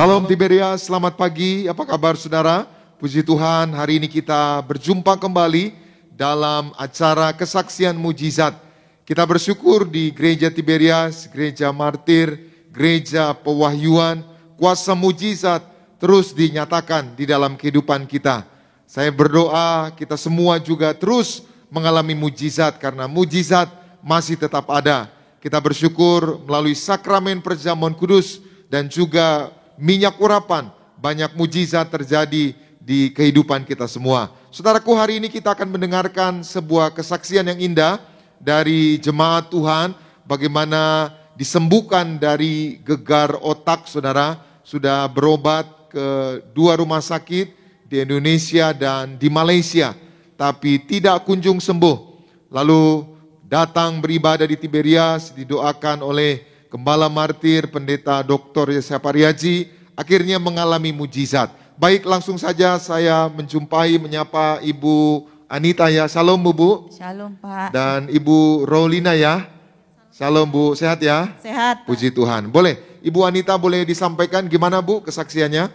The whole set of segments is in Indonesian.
Salam Tiberias, selamat pagi. Apa kabar saudara? Puji Tuhan, hari ini kita berjumpa kembali dalam acara kesaksian mujizat. Kita bersyukur di Gereja Tiberias, Gereja Martir, Gereja Pewahyuan, kuasa mujizat terus dinyatakan di dalam kehidupan kita. Saya berdoa kita semua juga terus mengalami mujizat karena mujizat masih tetap ada. Kita bersyukur melalui sakramen perjamuan kudus dan juga minyak urapan, banyak mujizat terjadi di kehidupan kita semua. Saudaraku, hari ini kita akan mendengarkan sebuah kesaksian yang indah dari jemaat Tuhan, bagaimana disembuhkan dari gegar otak. Saudara sudah berobat ke 2 rumah sakit di Indonesia dan di Malaysia, tapi tidak kunjung sembuh. Lalu datang beribadah di Tiberias, didoakan oleh Gembala Martir, Pendeta Dr. Yesaya Pariaji, akhirnya mengalami mujizat. Baik, langsung saja saya menyapa Ibu Anita ya. Shalom Bu. Shalom Pak. Dan Ibu Rolina ya. Shalom Bu, sehat ya? Sehat. Puji Tuhan. Boleh, Ibu Anita boleh disampaikan gimana Bu kesaksiannya?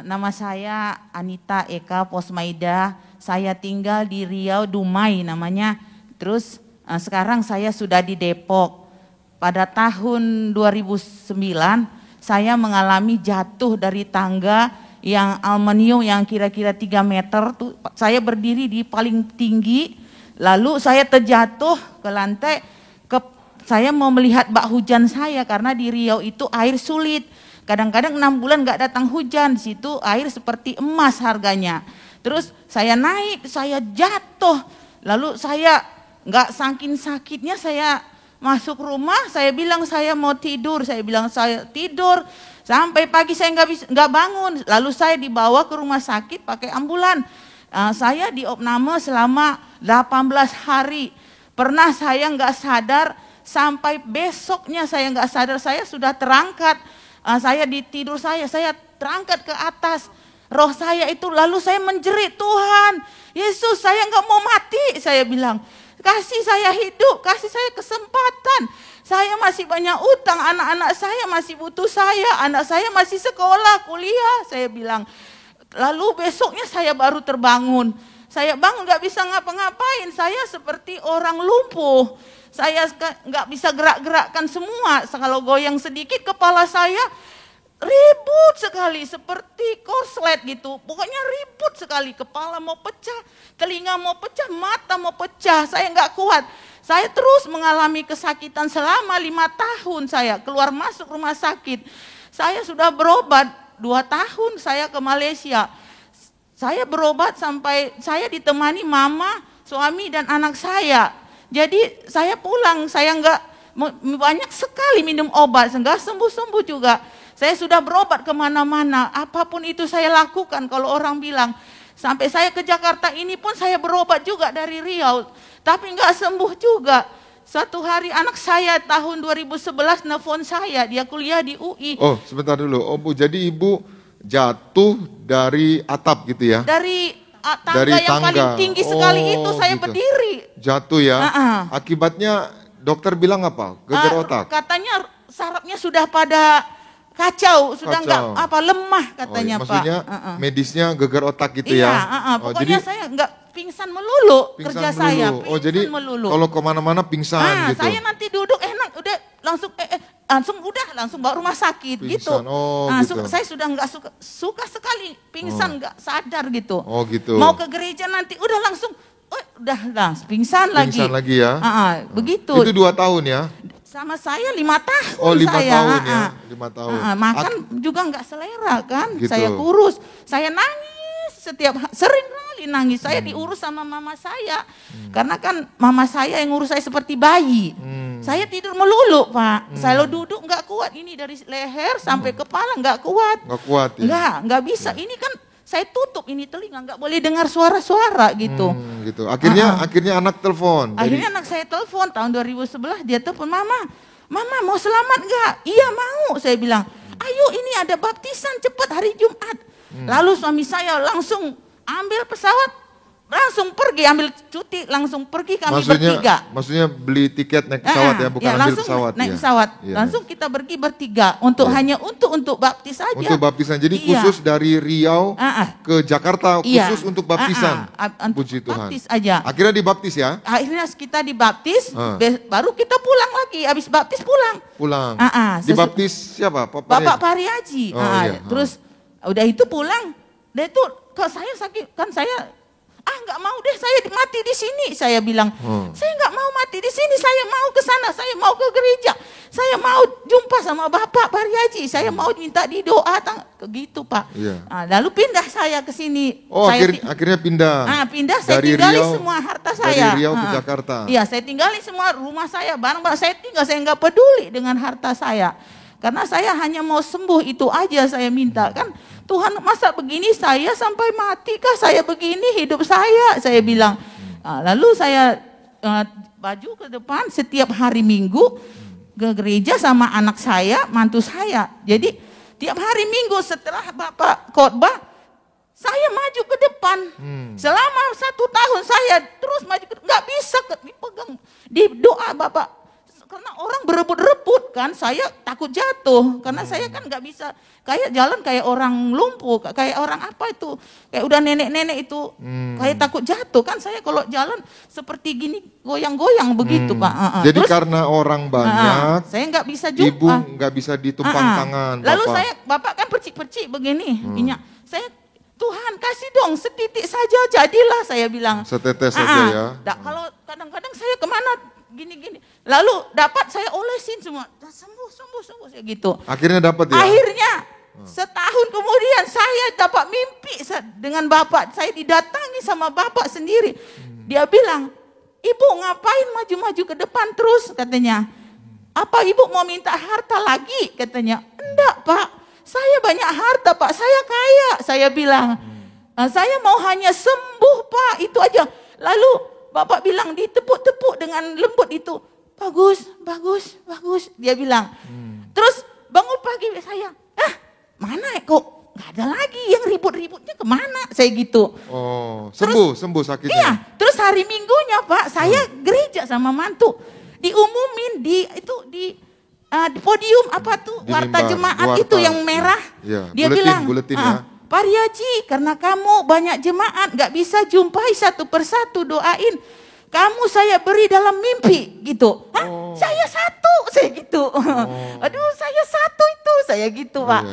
Nama saya Anita Eka Posmaida. Saya tinggal di Riau, Dumai namanya. Terus sekarang saya sudah di Depok. Pada tahun 2009 saya mengalami jatuh dari tangga yang aluminium yang kira-kira 3 meter tuh. Saya berdiri di paling tinggi, lalu saya terjatuh ke lantai. Saya mau melihat bak hujan saya karena di Riau itu air sulit. Kadang-kadang 6 bulan gak datang hujan, di situ air seperti emas harganya. Terus saya naik, saya jatuh, lalu saya gak saking sakitnya saya masuk rumah, saya bilang saya mau tidur, saya bilang saya tidur sampai pagi saya nggak bangun. Lalu saya dibawa ke rumah sakit pakai ambulan. Saya diopname selama 18 hari. Pernah saya nggak sadar sampai besoknya saya nggak sadar, saya sudah terangkat. Saya di tidur saya terangkat ke atas. Roh saya itu lalu saya menjerit, Tuhan Yesus, saya nggak mau mati, saya bilang. Kasih saya hidup, kasih saya kesempatan. Saya masih banyak utang, anak-anak saya masih butuh saya, anak saya masih sekolah, kuliah, saya bilang. Lalu besoknya saya baru terbangun. Saya bangun gak bisa ngapa-ngapain, saya seperti orang lumpuh. Saya gak bisa gerak-gerakkan semua, kalau goyang sedikit kepala saya ribut sekali seperti korslet gitu. Pokoknya ribut sekali, kepala mau pecah, telinga mau pecah, mata mau pecah. Saya nggak kuat. Saya terus mengalami kesakitan selama 5 tahun saya keluar masuk rumah sakit. Saya sudah berobat 2 tahun saya ke Malaysia. Saya berobat sampai saya ditemani mama, suami dan anak saya. Jadi saya pulang, saya nggak banyak sekali minum obat, nggak sembuh-sembuh juga. Saya sudah berobat kemana-mana, apapun itu saya lakukan kalau orang bilang. Sampai saya ke Jakarta ini pun saya berobat juga dari Riau, tapi nggak sembuh juga. Suatu hari anak saya tahun 2011 nelfon saya, dia kuliah di UI. Oh sebentar dulu, Bu, jadi Ibu jatuh dari atap gitu ya? Dari tangga yang paling tinggi sekali itu saya gitu. Berdiri. Jatuh ya, akibatnya dokter bilang apa? Gegar otak? Katanya sarafnya sudah pada kacau, sudah nggak lemah katanya maksudnya, Pak. Medisnya gegar otak gitu iya, ya? Pokoknya jadi, saya nggak pingsan melulu kerja melulu. Saya. Pingsan jadi melulu. Kalau kemana-mana pingsan gitu. Saya nanti duduk enak, udah langsung bawa rumah sakit pingsan. Gitu. Gitu. Saya sudah nggak suka sekali pingsan, nggak sadar gitu. Gitu. Mau ke gereja nanti udah langsung pingsan lagi. Pingsan lagi ya? Begitu. Itu 2 tahun ya? Sama saya 5 tahun. Oh 5 tahun ya, 5 tahun. Makan juga nggak selera kan, gitu. Saya kurus, saya nangis sering kali nangis. Saya diurus sama mama saya, karena kan mama saya yang ngurus saya seperti bayi. Saya tidur melulu Pak, saya duduk nggak kuat, ini dari leher sampai kepala nggak kuat. Nggak kuat ya? Nggak bisa, ini kan saya tutup ini telinga, nggak boleh dengar suara-suara gitu. Gitu. Akhirnya anak telepon. Akhirnya anak saya telepon tahun 2011, dia telepon, Mama mau selamat nggak? Iya mau, saya bilang. Ayo ini ada baptisan cepat hari Jumat. Lalu suami saya langsung ambil pesawat langsung pergi ambil cuti, langsung pergi kami bertiga. Maksudnya beli tiket naik pesawat ya, bukan ambil pesawat. Naik pesawat. Iya. Langsung kita pergi bertiga untuk hanya untuk baptis saja. Untuk baptisan. Jadi khusus dari Riau ke Jakarta khusus untuk baptisan. Puji Tuhan. Baptis aja. Akhirnya dibaptis ya? Akhirnya kita dibaptis, baru kita pulang lagi. Habis baptis pulang. Pulang. Dibaptis siapa? Bapak Pariaji. Terus udah itu pulang. Dan itu ke saya sakit, kan saya nggak mau deh saya mati di sini, saya bilang. Saya nggak mau mati di sini, saya mau ke sana, saya mau ke gereja, saya mau jumpa sama Bapak Pariaji, saya mau minta didoa, gitu Pak. Lalu pindah saya ke sini. Akhirnya pindah. Pindah, saya tinggalin semua harta saya. Dari Riau ke Jakarta. Iya, saya tinggalin semua rumah saya, barang-barang saya tinggal, saya nggak peduli dengan harta saya. Karena saya hanya mau sembuh, itu aja saya minta. Kan Tuhan, masa begini saya sampai mati kah saya begini hidup saya bilang. Lalu saya baju ke depan setiap hari Minggu ke gereja sama anak saya, mantu saya. Jadi tiap hari Minggu setelah Bapak khotbah, saya maju ke depan. Selama 1 tahun saya terus maju, nggak bisa dipegang di doa Bapak. Karena orang berebut-rebut kan, saya takut jatuh. Karena saya kan nggak bisa, kayak jalan kayak orang lumpuh, kayak orang apa itu, kayak udah nenek-nenek itu, kayak takut jatuh kan. Saya kalau jalan seperti gini goyang-goyang begitu Pak. Jadi terus, karena orang banyak, saya nggak bisa jumpa. Ibu nggak bisa ditumpang tangan. Lalu Bapak kan percik-percik begini minyak. Saya, Tuhan kasih dong setitik saja, jadilah saya bilang. Setetes saja ya. Kalau kadang-kadang saya kemana gini-gini, lalu dapat saya olesin semua, sembuh saya gitu. Akhirnya dapat ya? Akhirnya setahun kemudian saya dapat mimpi dengan Bapak, saya didatangi sama Bapak sendiri. Dia bilang, Ibu ngapain maju-maju ke depan terus katanya. Apa Ibu mau minta harta lagi katanya. Enggak Pak, saya banyak harta Pak, saya kaya, saya bilang. Saya mau hanya sembuh Pak, itu aja. Lalu Bapak bilang ditepuk-tepuk dengan lembut itu. Bagus. Dia bilang. Terus bangun pagi saya. Mana kok gak ada lagi yang ribut-ributnya kemana? Saya gitu. Sembuh sakitnya. Iya, terus hari Minggunya Pak, saya gereja sama mantu. Diumumin di podium apa tuh, warta jemaat itu yang merah. Ya, dia bilang, Pariaji, karena kamu banyak jemaat, gak bisa jumpai satu persatu, doain. Kamu saya beri dalam mimpi, gitu. Saya satu, saya gitu. Aduh, saya satu itu, saya gitu Pak.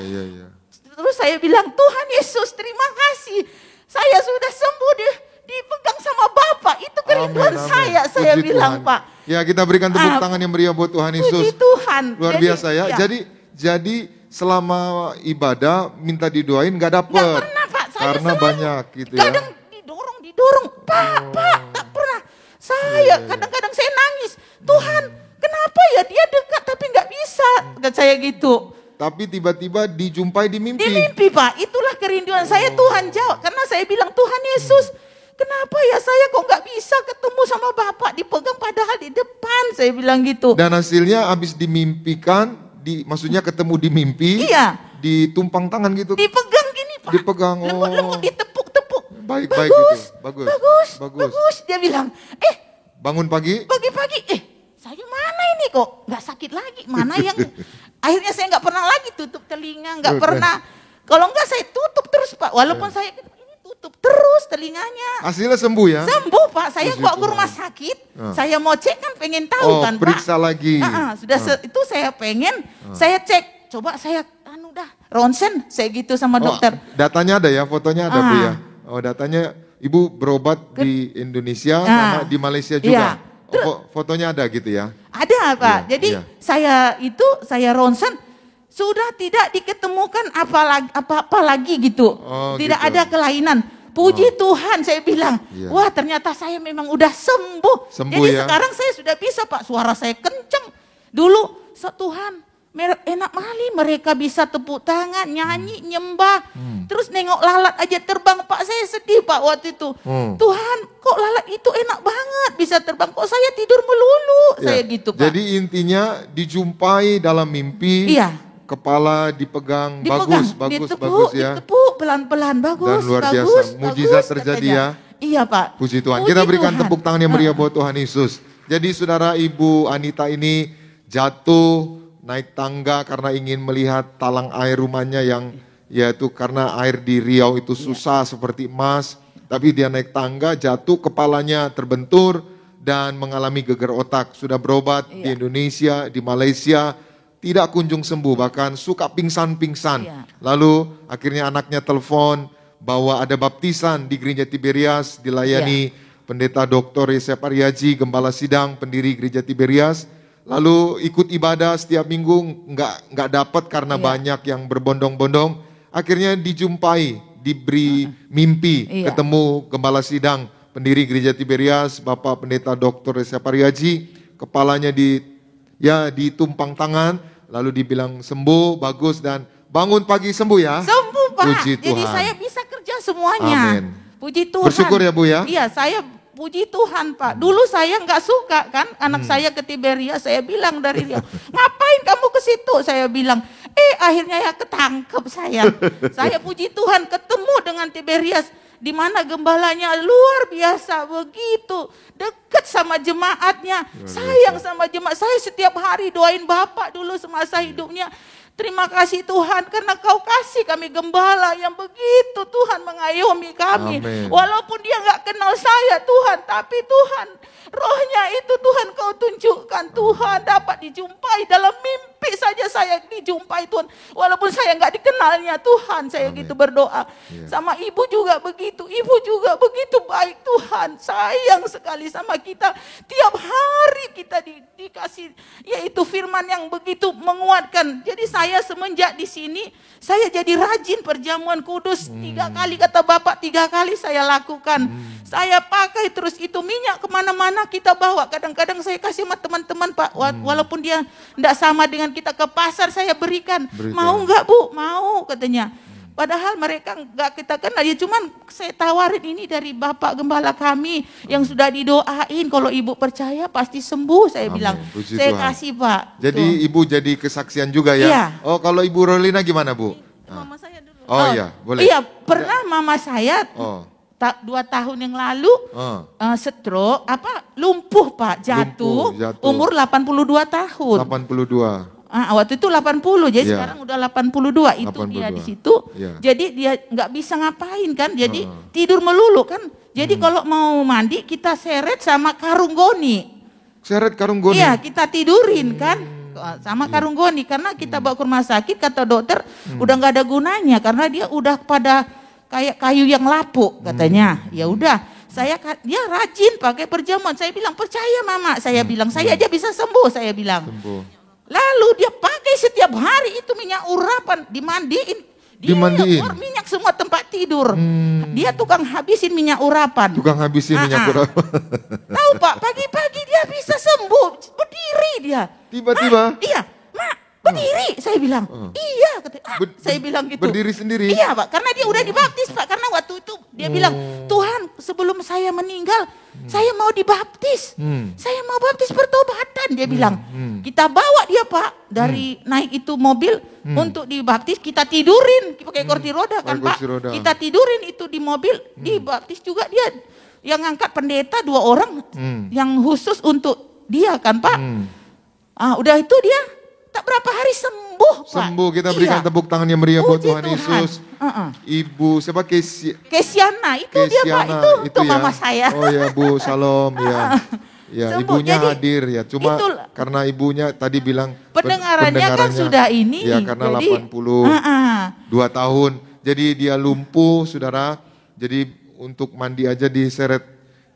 Terus saya bilang, Tuhan Yesus terima kasih. Saya sudah sembuh, dipegang sama Bapak. Itu kerinduan saya bilang Tuhan. Pak. Ya, kita berikan tepuk tangan yang meriah buat Tuhan Yesus. Puji Tuhan. Luar biasa ya. Jadi selama ibadah minta didoain gak dapet. Gak pernah Pak, saya karena selalu, banyak gitu ya. Kadang didorong. Pak, gak pernah. Saya kadang-kadang saya nangis. Tuhan, kenapa ya dia dekat tapi gak bisa. Dan saya gitu. Tapi tiba-tiba dijumpai di mimpi. Di mimpi Pak, itulah kerinduan saya. Tuhan jawab. Karena saya bilang, Tuhan Yesus, kenapa ya saya kok gak bisa ketemu sama Bapak, dipegang padahal di depan. Saya bilang gitu. Dan hasilnya habis dimimpikan, maksudnya ketemu di mimpi, ditumpang tangan gitu. Dipegang gini Pak. Dipegang, lembut-lembut, ditepuk-tepuk. Bagus, bagus. Dia bilang, bangun pagi. Pagi-pagi, saya mana ini kok nggak sakit lagi? Mana yang akhirnya saya nggak pernah lagi tutup telinga, nggak pernah. Kalau nggak saya tutup terus Pak, walaupun saya ini tutup terus telinganya. Hasilnya sembuh ya? Sembuh Pak, saya bawa ke rumah sakit, saya mau cek kan pengen tahu kan Pak. Periksa lagi. Itu saya pengen, saya cek, coba saya ronsen, saya gitu sama dokter. Datanya ada ya, fotonya ada Bu ya? Datanya Ibu berobat di Indonesia sama di Malaysia juga. Fotonya ada gitu ya? Ada Pak, jadi saya ronsen, sudah tidak diketemukan apa-apa lagi gitu. Tidak ada kelainan. Puji Tuhan saya bilang, wah ternyata saya memang udah sembuh. Jadi sekarang saya sudah bisa Pak, suara saya kenceng. Dulu Tuhan enak kali mereka bisa tepuk tangan, nyanyi, nyembah. Terus nengok lalat aja terbang Pak, saya sedih Pak waktu itu. Tuhan kok lalat itu enak banget bisa terbang, kok saya tidur melulu. Saya gitu Pak. Jadi intinya dijumpai dalam mimpi. Kepala dipegang, bagus ya. Ditepuk pelan-pelan, bagus. Dan luar biasa, mujizat terjadi ya. Iya Pak. Puji Tuhan. Puji Kita berikan Tuhan. tepuk tangan yang meriah buat Tuhan Yesus. Jadi saudara Ibu Anita ini jatuh naik tangga karena ingin melihat talang air rumahnya yang yaitu karena air di Riau itu susah seperti emas. Tapi dia naik tangga, jatuh, kepalanya terbentur dan mengalami gegar otak. Sudah berobat di Indonesia, di Malaysia, tidak kunjung sembuh, bahkan suka pingsan-pingsan. Lalu akhirnya anaknya telepon bahwa ada baptisan di Gereja Tiberias, dilayani Pendeta Dr. Yesep Aryaji, Gembala Sidang, pendiri Gereja Tiberias. Lalu ikut ibadah setiap minggu, nggak dapat karena banyak yang berbondong-bondong. Akhirnya dijumpai, diberi mimpi, ketemu Gembala Sidang, pendiri Gereja Tiberias, Bapak Pendeta Dr. Yesep Aryaji. Kepalanya ditumpang tangan, lalu dibilang sembuh, bagus, dan bangun pagi sembuh ya. Sembuh Pak. Puji Tuhan. Jadi saya bisa kerja semuanya. Amin. Puji Tuhan. Bersyukur ya Bu ya. Iya, saya puji Tuhan Pak. Dulu saya nggak suka kan, anak saya ke Tiberias. Saya bilang dari dia, ngapain kamu ke situ? Saya bilang, akhirnya ya ketangkep saya. Saya puji Tuhan ketemu dengan Tiberias, di mana gembalanya luar biasa, begitu dekat sama jemaatnya, sayang sama jemaat. Saya setiap hari doain Bapak dulu semasa hidupnya. Terima kasih Tuhan karena Kau kasih kami gembala yang begitu Tuhan mengayomi kami. Amin. Walaupun dia nggak kenal saya Tuhan, tapi Tuhan rohnya itu Tuhan Kau tunjukkan. Tuhan dapat dijumpai dalam mimpi saja saya dijumpai Tuhan. Walaupun saya nggak dikenalnya Tuhan, saya gitu berdoa. Sama ibu juga begitu, ibu juga begitu baik Tuhan. Sayang sekali sama kita. Tiap hari kita dikasih yaitu firman yang begitu menguatkan. Jadi saya semenjak di sini, saya jadi rajin perjamuan kudus. 3 kali kata Bapak, 3 kali saya lakukan. Saya pakai terus itu minyak kemana-mana kita bawa. Kadang-kadang saya kasih sama teman-teman Pak. Walaupun dia tidak sama dengan kita ke pasar, saya berikan. Mau nggak Bu? Mau katanya. Padahal mereka nggak kita kenal, ya cuman saya tawarin ini dari Bapak Gembala kami yang sudah didoain. Kalau Ibu percaya pasti sembuh, saya bilang. Puji Saya Tuhan. kasih Pak. Jadi Tuh. Ibu jadi kesaksian juga ya? Iya. Oh kalau Ibu Rolina gimana Bu? Mama saya dulu. Oh iya, boleh. Iya, pernah mama saya Oh. 2 tahun yang lalu stroke, lumpuh Pak, jatuh. Jatuh. Umur 82 tahun. 82. Waktu itu 80, jadi sekarang udah 82, itu 82. dia di situ. Jadi dia nggak bisa ngapain kan, jadi tidur melulu kan. Jadi kalau mau mandi kita seret sama karung goni. Seret karung goni? Iya, kita tidurin kan sama karung goni. Karena kita bawa ke rumah sakit, kata dokter udah nggak ada gunanya karena dia udah pada kayak kayu yang lapuk katanya. Ya udah, dia rajin pakai perjamuan. Saya bilang percaya Mama, saya bilang saya aja bisa sembuh, saya bilang. Lalu dia pakai setiap hari itu minyak urapan, dimandiin. Dia minyak semua tempat tidur. Dia tukang habisin minyak urapan. Tukang habisin minyak urapan. Tahu Pak, pagi-pagi dia bisa sembuh, berdiri dia. Tiba-tiba? Iya, Mak, berdiri. Saya bilang, iya. Saya bilang gitu. Berdiri sendiri? Iya Pak, karena dia udah dibaptis Pak. Karena waktu itu dia bilang, Tuhan sebelum saya meninggal, saya mau dibaptis. Saya mau baptis pertobatan, dia bilang. Kita bawa dia Pak, dari naik itu mobil untuk dibaptis, kita tidurin, pakai kursi roda kan Pak. Kita tidurin itu di mobil, dibaptis juga dia. Yang ngangkat pendeta 2 orang, yang khusus untuk dia kan Pak. Udah itu dia, tak berapa hari sembuh Pak. Sembuh, kita berikan tepuk tangan yang meriah buat Tuhan Yesus. Ibu, siapa Kesiana, itu dia Pak, itu ya? mama saya. Oh ya Bu, Salom ya. Ya, sembuh. ibunya Jadi, hadir ya. Cuma karena ibunya tadi bilang pendengarannya kan sudah ini. Ya karena 82 tahun. Jadi dia lumpuh, Saudara. Jadi untuk mandi aja diseret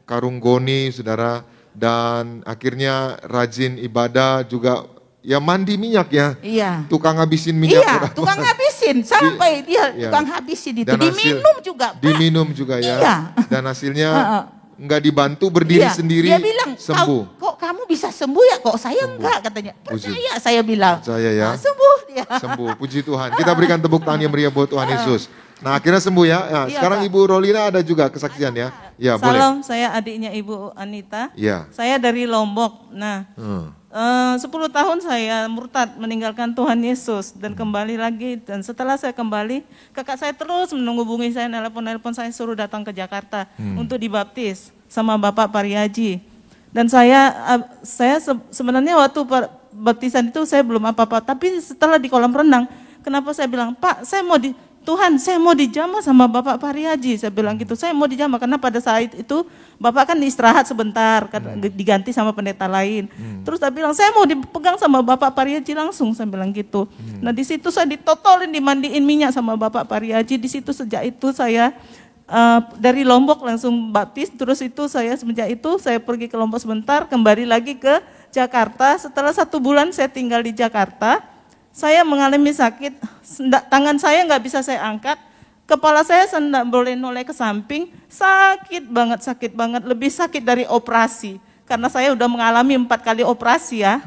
karung goni, Saudara. Dan akhirnya rajin ibadah juga. Ya mandi minyak ya. Iya. Tukang habisin minyak. Iya, tukang habisin sampai dia tukang habisin itu. Diminum juga Pak. Diminum juga ya. Iya. Dan hasilnya enggak dibantu, berdiri sendiri, dia bilang, sembuh. Kok kamu bisa sembuh ya? Kok saya enggak katanya. Percaya saya bilang. Percaya ya. Sembuh dia. Sembuh, puji Tuhan. Kita berikan tepuk tangan yang meriah buat Tuhan Yesus. Nah akhirnya sembuh ya. Nah, sekarang Pak. Ibu Rolina ada juga kesaksian ya. Ya, boleh. Salam, saya adiknya Ibu Anita. Ya. Saya dari Lombok. Nah, 10 tahun saya murtad meninggalkan Tuhan Yesus dan kembali lagi. Dan setelah saya kembali, kakak saya terus menghubungi saya, nelpon saya suruh datang ke Jakarta untuk dibaptis sama Bapak Pariaji. Dan saya sebenarnya waktu baptisan itu saya belum apa-apa. Tapi setelah di kolam renang, kenapa saya bilang, Pak, saya mau dijamah sama Bapak Pariaji. Saya bilang gitu, saya mau dijamah karena pada saat itu Bapak kan istirahat sebentar, diganti sama pendeta lain. Terus saya bilang, saya mau dipegang sama Bapak Pariaji langsung, saya bilang gitu. Nah di situ saya ditotolin, dimandiin minyak sama Bapak Pariaji. Di situ sejak itu saya dari Lombok langsung baptis. Terus itu semenjak itu saya pergi ke Lombok sebentar, kembali lagi ke Jakarta. Setelah 1 bulan saya tinggal di Jakarta, saya mengalami sakit, tangan saya nggak bisa saya angkat, kepala saya nggak boleh noleh ke samping, sakit banget, lebih sakit dari operasi. Karena saya udah mengalami 4 kali operasi ya.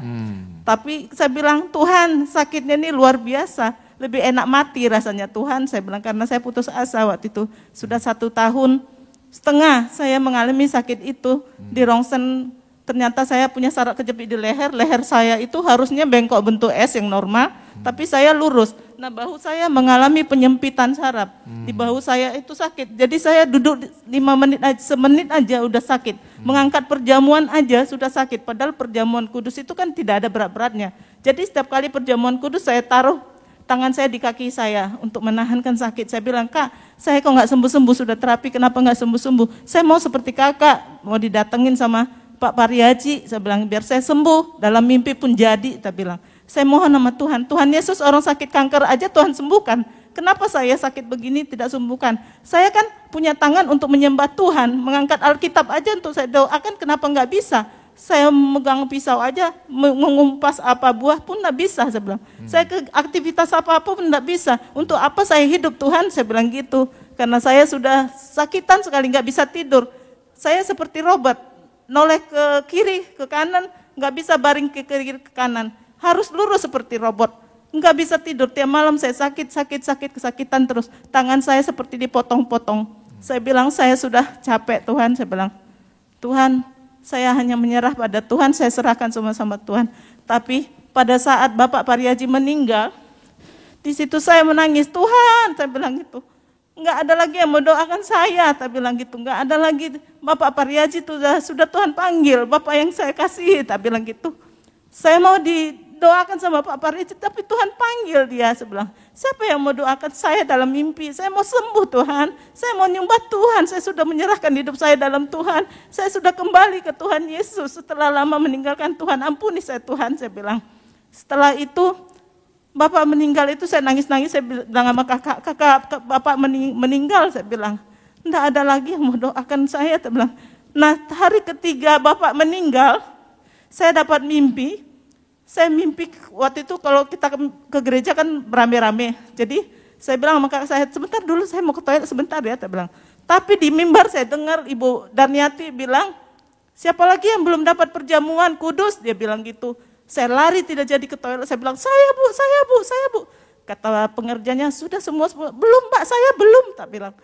Tapi saya bilang, Tuhan sakitnya ini luar biasa, lebih enak mati rasanya Tuhan. Saya bilang karena saya putus asa waktu itu, sudah 1 tahun setengah saya mengalami sakit itu di rongsen. Ternyata saya punya saraf kejepit di leher saya itu harusnya bengkok bentuk S yang normal, tapi saya lurus. Nah bahu saya mengalami penyempitan saraf, di bahu saya itu sakit. Jadi saya duduk 5 menit aja, semenit aja udah sakit. Mengangkat perjamuan aja sudah sakit, padahal perjamuan kudus itu kan tidak ada berat-beratnya. Jadi setiap kali perjamuan kudus saya taruh tangan saya di kaki saya untuk menahankan sakit. Saya bilang, Kak, saya kok nggak sembuh-sembuh, sudah terapi kenapa nggak sembuh-sembuh? Saya mau seperti kakak, mau didatengin sama Pak Pariaji, saya bilang biar saya sembuh, dalam mimpi pun jadi, saya bilang. Saya mohon sama Tuhan, Tuhan Yesus orang sakit kanker aja Tuhan sembuhkan. Kenapa saya sakit begini tidak sembuhkan? Saya kan punya tangan untuk menyembah Tuhan, mengangkat Alkitab aja untuk saya doakan, kenapa nggak bisa? Saya megang pisau aja, mengumpas apa buah pun nggak bisa, saya bilang. Saya ke aktivitas apa-apa pun nggak bisa. Untuk apa saya hidup Tuhan, saya bilang gitu. Karena saya sudah sakitan sekali, nggak bisa tidur. Saya seperti robot. Noleh ke kiri, ke kanan, nggak bisa baring ke kiri, ke kanan. Harus lurus seperti robot. Nggak bisa tidur, tiap malam saya kesakitan terus. Tangan saya seperti dipotong-potong. Saya bilang, saya sudah capek Tuhan, saya bilang. Tuhan, saya hanya menyerah pada Tuhan, saya serahkan semua sama Tuhan. Tapi pada saat Bapak Pariaji meninggal, di situ saya menangis, Tuhan, saya bilang gitu. Enggak ada lagi yang mau doakan saya, tak bilang gitu. Enggak ada lagi, Bapak Pariaji itu sudah Tuhan panggil, Bapak yang saya kasih, tak bilang gitu. Saya mau didoakan sama Bapak Pariaji, tapi Tuhan panggil dia, saya bilang. Siapa yang mau doakan saya dalam mimpi? Saya mau sembuh Tuhan, saya mau nyembah Tuhan, saya sudah menyerahkan hidup saya dalam Tuhan. Saya sudah kembali ke Tuhan Yesus, setelah lama meninggalkan Tuhan, ampuni saya Tuhan, saya bilang. Setelah itu, Bapak meninggal itu saya nangis-nangis, saya bilang sama kakak Bapak meninggal, saya bilang, enggak ada lagi yang mau doakan saya, saya bilang. Nah hari ketiga Bapak meninggal, saya dapat mimpi, saya mimpi waktu itu kalau kita ke gereja kan rame-rame, jadi saya bilang sama kakak saya, sebentar dulu saya mau ke toilet sebentar ya, saya bilang. Tapi di mimbar saya dengar Ibu Darniati bilang, siapa lagi yang belum dapat perjamuan kudus, dia bilang gitu. Saya lari tidak jadi ke toilet, saya bilang, saya bu. Kata pengerjanya, sudah semua, belum Pak, saya belum, tak bilang.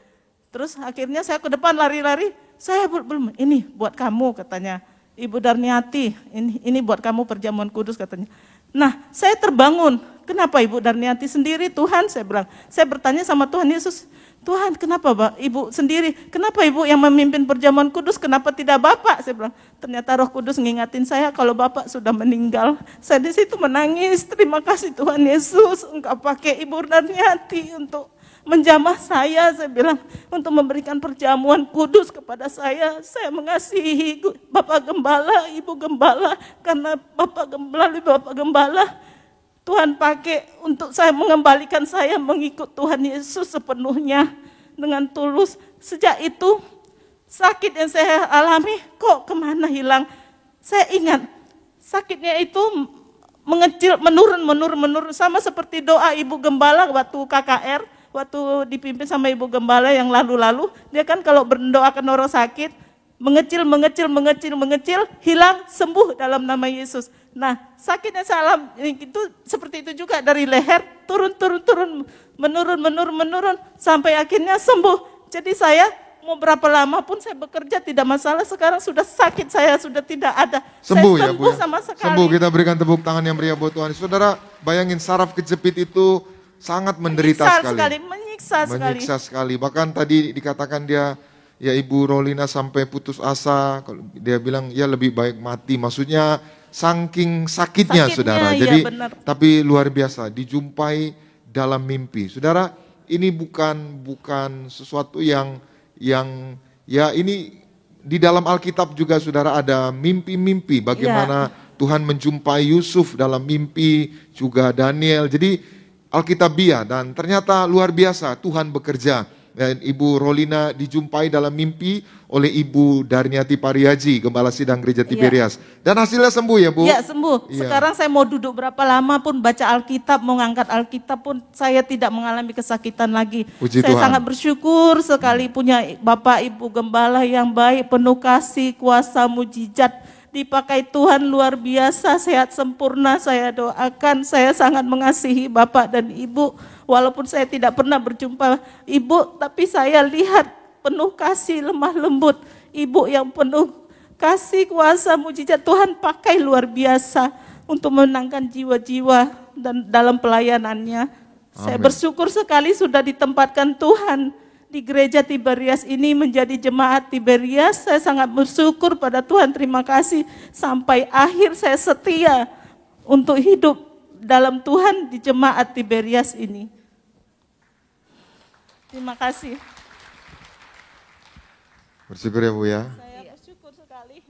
Terus akhirnya saya ke depan lari-lari, saya belum, ini buat kamu katanya, Ibu Darniati, ini buat kamu perjamuan kudus katanya. Nah saya terbangun, kenapa Ibu Darniati sendiri Tuhan, saya bilang. Saya bertanya sama Tuhan Yesus, Tuhan kenapa Ibu sendiri, kenapa Ibu yang memimpin perjamuan kudus, kenapa tidak Bapak? Saya bilang, ternyata Roh Kudus ngingatin saya kalau Bapak sudah meninggal. Saya di situ menangis, terima kasih Tuhan Yesus, Engkau pakai Ibu Darniati untuk menjamah saya bilang, untuk memberikan perjamuan kudus kepada saya. Saya mengasihi Bapak Gembala, Ibu Gembala, karena melalui Bapak Gembala, Tuhan pakai untuk saya mengembalikan saya mengikut Tuhan Yesus sepenuhnya dengan tulus. Sejak itu sakit yang saya alami kok kemana hilang. Saya ingat sakitnya itu mengecil, menurun sama seperti doa Ibu Gembala waktu KKR, waktu dipimpin sama Ibu Gembala yang lalu-lalu. Dia kan kalau mendoakan orang sakit mengecil, hilang, sembuh dalam nama Yesus. Nah, sakitnya saya alami itu seperti itu juga, dari leher turun, menurun sampai akhirnya sembuh. Jadi saya mau berapa lama pun saya bekerja tidak masalah. Sekarang sudah sakit, saya sudah tidak ada. Sembuh saya ya Bu sembuh ya? sama sekali. Sembuh, kita berikan tepuk tangan yang meriah buat Tuhan. Saudara, bayangin saraf kejepit itu sangat menderita sekali. Menyiksa sekali. Bahkan tadi dikatakan dia, ya Ibu Rolina sampai putus asa. Kalau dia bilang ya lebih baik mati. Maksudnya saking sakitnya saudara. Iya, Jadi benar. tapi luar biasa dijumpai dalam mimpi. Saudara, ini bukan sesuatu yang ya ini di dalam Alkitab juga saudara ada mimpi-mimpi bagaimana Tuhan menjumpai Yusuf dalam mimpi, juga Daniel. Jadi Alkitabiah, dan ternyata luar biasa Tuhan bekerja. Dan Ibu Rolina dijumpai dalam mimpi oleh Ibu Darniati Pariaji, Gembala Sidang Gereja Tiberias. Dan hasilnya sembuh ya Bu? Iya sembuh. Iya. Sekarang saya mau duduk berapa lama pun baca Alkitab, mau ngangkat Alkitab pun saya tidak mengalami kesakitan lagi. Puji Saya Tuhan. sangat bersyukur sekali punya Bapak Ibu Gembala yang baik, penuh kasih, kuasa, mujizat. Dipakai Tuhan luar biasa, sehat sempurna. Saya doakan, saya sangat mengasihi Bapak dan Ibu. Walaupun saya tidak pernah berjumpa Ibu, tapi saya lihat penuh kasih, lemah lembut. Ibu yang penuh kasih, kuasa, mujizat Tuhan pakai luar biasa untuk menenangkan jiwa-jiwa dan dalam pelayanannya. Saya Amin. bersyukur sekali sudah ditempatkan Tuhan di gereja Tiberias ini menjadi jemaat Tiberias. Saya sangat bersyukur pada Tuhan, terima kasih. Sampai akhir saya setia untuk hidup dalam Tuhan di jemaat Tiberias ini. Terima kasih. Bersyukur ya Bu ya. Saya bersyukur sekali.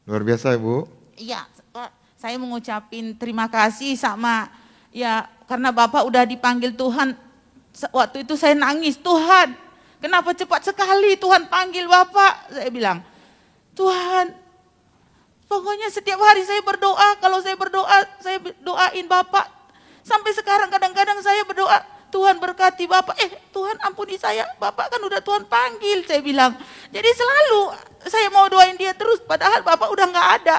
Luar biasa ya Bu. Iya, Pak, saya mengucapin terima kasih sama ya karena Bapak udah dipanggil Tuhan. Waktu itu saya nangis, Tuhan, kenapa cepat sekali Tuhan panggil Bapak? Saya bilang, Tuhan, pokoknya setiap hari saya berdoa, kalau saya berdoa, saya doain Bapak. Sampai sekarang kadang-kadang saya berdoa, Tuhan berkati Bapak, Tuhan ampuni saya, Bapak kan udah Tuhan panggil, saya bilang. Jadi selalu saya mau doain dia terus, padahal Bapak udah gak ada.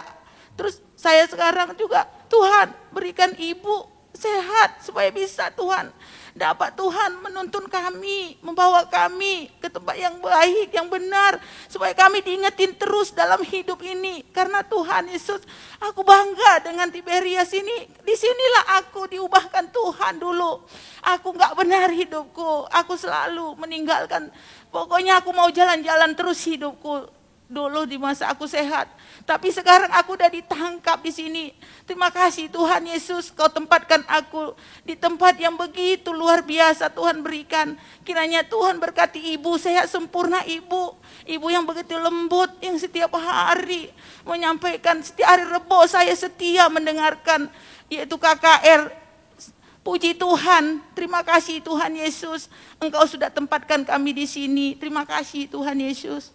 Terus saya sekarang juga, Tuhan berikan ibu sehat supaya bisa Tuhan. Dapat Tuhan menuntun kami, membawa kami ke tempat yang baik, yang benar. Supaya kami diingetin terus dalam hidup ini. Karena Tuhan Yesus, aku bangga dengan Tiberias ini. Disinilah aku diubahkan Tuhan dulu. Aku gak benar hidupku, aku selalu meninggalkan. Pokoknya aku mau jalan-jalan terus hidupku. Dulu di masa aku sehat. Tapi sekarang aku udah ditangkap di sini. Terima kasih Tuhan Yesus, kau tempatkan aku di tempat yang begitu luar biasa Tuhan berikan. Kiranya Tuhan berkati ibu, sehat sempurna ibu. Ibu yang begitu lembut, yang setiap hari menyampaikan, setiap hari Rebo saya setia mendengarkan, yaitu KKR. Puji Tuhan, terima kasih Tuhan Yesus. Engkau sudah tempatkan kami di sini. Terima kasih Tuhan Yesus.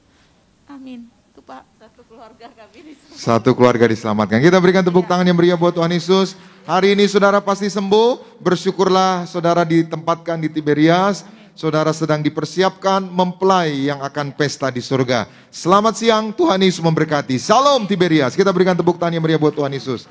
Amin. Itu Pak, satu keluarga kami diselamatkan. Satu keluarga diselamatkan. Kita berikan tepuk tangan yang meriah buat Tuhan Yesus. Hari ini saudara pasti sembuh. Bersyukurlah saudara ditempatkan di Tiberias. Saudara sedang dipersiapkan mempelai yang akan pesta di surga. Selamat siang, Tuhan Yesus memberkati. Salam Tiberias. Kita berikan tepuk tangan yang meriah buat Tuhan Yesus.